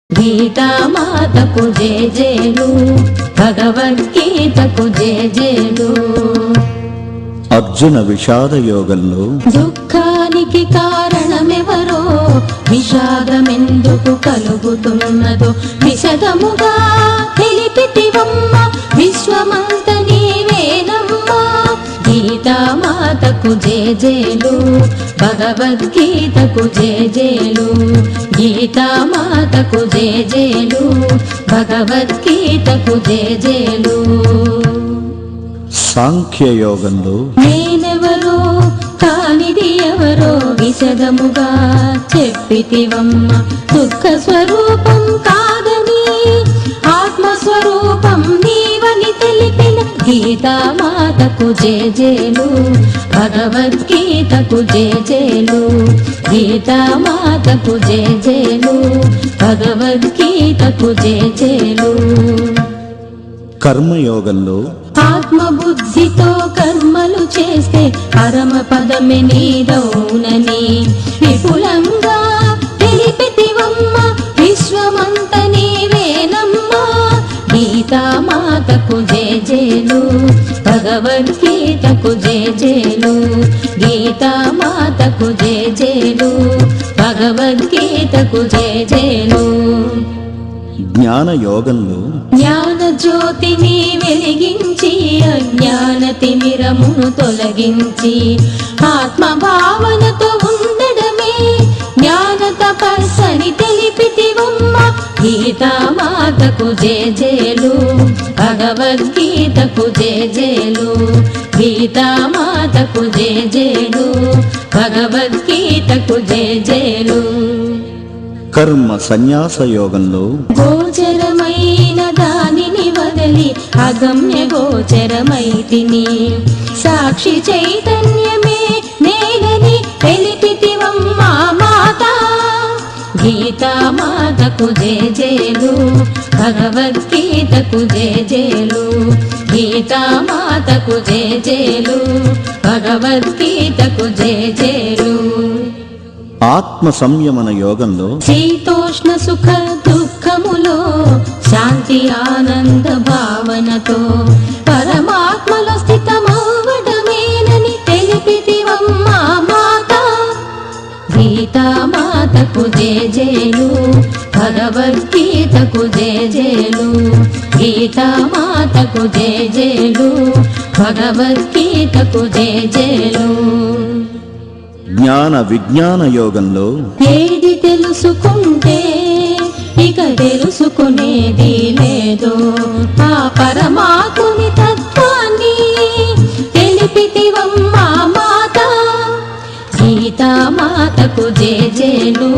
గీతామాతకు జేజేలు, భగవద్గీతకు జేజేలు. అర్జున విషాద యోగంలో దుఃఖానికి కారణమెవరో, విషాదమెందుకు కలుగుతున్నదో విశదముగా తెలిపితివమ్మ, విశ్వమంత నీవేనమ్మా. గీతామాతకు జేజేలు, భగవద్గీతకు జేజేలు. గీతామాతకు జేజేలు, భగవద్గీతకు జేజేలు. సాంఖ్యయోగంలో నేనెవరో కానిది ఎవరో విశదముగా చెప్పితివమ్మ, దుఃఖ స్వరూపం కాదని ఆత్మస్వరూపం నీవని తెలిపిన. గీతామాతకు జేజేలు, భగవద్గీతకు జేజేలు. గీతామాతకు జేజేలు, భగవద్గీతకు జేజేలు. కర్మయోగంలో ఆత్మబుద్ధితో కర్మలు చేస్తే పరమ పదమే నీదౌనని విపులంగా తెలిపితివమ్మ, విశ్వమంత నీవేనమ్మా. గీతామాతకు జేజేలు, భగవద్గీతకు జేజేలు. గీతామాతకు జేజేలు, భగవద్గీతకు జేజేలు. జ్ఞాన యోగంలో జ్ఞాన జ్యోతిని వెలిగించి అజ్ఞాన తిమిరమును తొలగించి ఆత్మభావనతో ఉండడమే జ్ఞాన తపస్సని తెలిపితివమ్మ. గీతామాతకు జేజేలు, భగవద్గీతకు జేజేలు. గీతామాతకు జేజేలు, భగవద్గీతకు జేజేలు. కర్మ సన్యాస యోగంలో గోచరమైన దానిని వదలి అగమ్య గోచరమైతిని, సాక్షి చైతన్యమే నేనని తెలిపితివమ్మా మాత. గీతామాతకు జేజేలు, భగవద్గీతకు జేజేలు. గీతామాతకు జేజేలు, భగవద్గీతకు జేజేలు. ఆత్మ సంయమన యోగంలో శీతోష్ణ సుఖ దుఃఖములో శాంతి ఆనంద భావనతో పరమాత్మలో స్థితమవ్వడమేనని తెలిపితివమ్మా మాత. గీతామాతకు జేజేలు, భగవద్గీతకు జేజేలు. గీతామాతకు జేజేలు, భగవద్గీతకు జేజేలు. జ్ఞాన విజ్ఞాన యోగంలో ఏది తెలుసుకుంటే ఇక తెలుసుకునేది లేదో, ఆ పరమాత్ముని తత్వాన్ని తెలిపితివమ్మా మాత. గీతామాతకు జేజేలు,